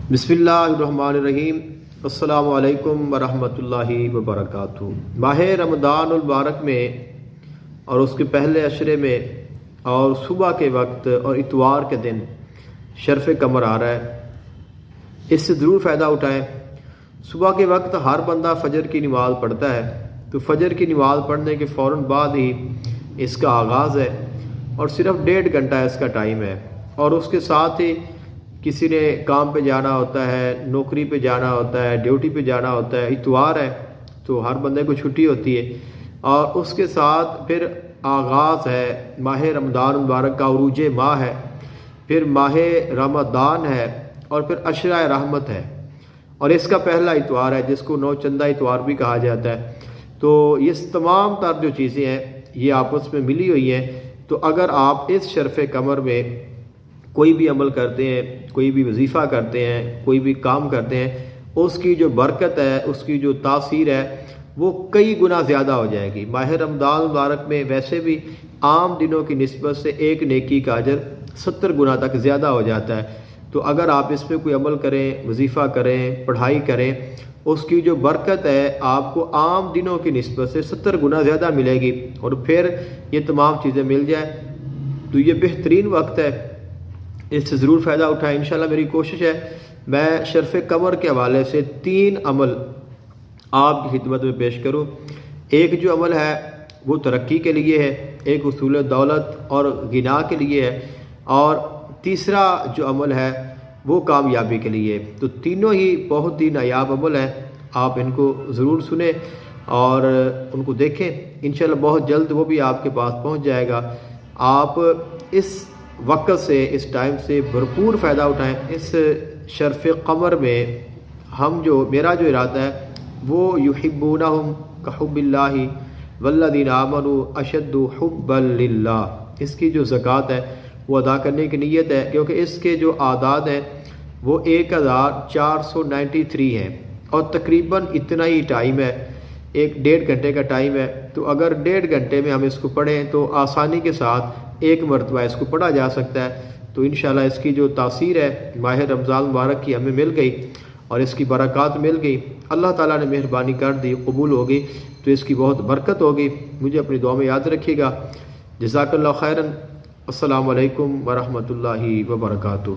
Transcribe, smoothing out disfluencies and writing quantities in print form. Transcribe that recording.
बिस्मिल्लाहिर्रहमानिर्रहीम। अस्सलामु अलैकुम वरहमतुल्लाहि वबरकातुहू। माह रमदान मुबारक में और उसके पहले अशरे में और सुबह के वक्त और इतवार के दिन शर्फ़ कमर आ रहा है, इससे ज़रूर फ़ायदा उठाएं। सुबह के वक्त हर बंदा फ़जर की नमाज़ पढ़ता है, तो फ़जर की नमाज़ पढ़ने के फ़ौरन बाद ही इसका आगाज़ है और सिर्फ़ 1.5 घंटा इसका टाइम है। और उसके साथ ही किसी ने काम पे जाना होता है, नौकरी पे जाना होता है, ड्यूटी पे जाना होता है, इतवार है तो हर बंदे को छुट्टी होती है। और उसके साथ फिर आगाज़ है माह रमदान मुबारक का, उरूज माह है, फिर माह रमदान है और फिर अशरा रहमत है और इसका पहला इतवार है जिसको नौचंदा इतवार भी कहा जाता है। तो ये तमाम तर जो चीज़ें हैं ये आपस में मिली हुई हैं। तो अगर आप इस शर्फ़ कमर में कोई भी अमल करते हैं, कोई भी वजीफ़ा करते हैं, कोई भी काम करते हैं, उसकी जो बरकत है, उसकी जो तासीर है वो कई गुना ज़्यादा हो जाएगी। माह रमदान मुबारक में वैसे भी आम दिनों की निस्बत से एक नेकी का अजर 70 गुना तक ज़्यादा हो जाता है। तो अगर आप इसमें कोई अमल करें, वजीफ़ा करें, पढ़ाई करें, उसकी जो बरकत है आपको आम दिनों की निस्बत से 70 गुना ज़्यादा मिलेगी और फिर ये तमाम चीज़ें मिल जाए तो ये बेहतरीन वक्त है, इससे ज़रूर फ़ायदा उठाएं। इंशाल्लाह मेरी कोशिश है मैं शर्फ़ कमर के हवाले से 3 अमल आपकी खिदमत में पेश करूं। एक जो अमल है वो तरक्की के लिए है, एक उसूल दौलत और गिना के लिए है और तीसरा जो अमल है वो कामयाबी के लिए। तो तीनों ही बहुत ही नायाब अमल हैं, आप इनको ज़रूर सुने और उनको देखें। इंशाल्लाह बहुत जल्द वो भी आपके पास पहुंच जाएगा। आप इस वक्त से, इस टाइम से भरपूर फ़ायदा उठाएं। इस शर्फ़ कमर में मेरा जो इरादा है वो युहिब्बूनहुम कहुब्बिल्लाहि वल्लज़ीना आमनू अशद्दु हुब्बन लिल्लाह, इसकी जो ज़कात है वो अदा करने की नीयत है, क्योंकि इसके जो आदाद हैं वो 1493 हैं और तकरीबन इतना ही टाइम है, 1.5 घंटे का टाइम है। तो अगर 1.5 घंटे में हम इसको पढ़ें तो आसानी के साथ एक मरतबा इसको पढ़ा जा सकता है। तो इंशाल्लाह इसकी जो तासीर है माह रमज़ान मुबारक की हमें मिल गई और इसकी बरक़ात मिल गई, अल्लाह ताला ने मेहरबानी कर दी, कबूल हो गई, तो इसकी बहुत बरकत होगी। मुझे अपनी दुआ में याद रखिएगा। जज़ाकल्लाहु खैरन। अस्सलामु अलैकुम वरहमतुल्लाहि वबरकातुहू।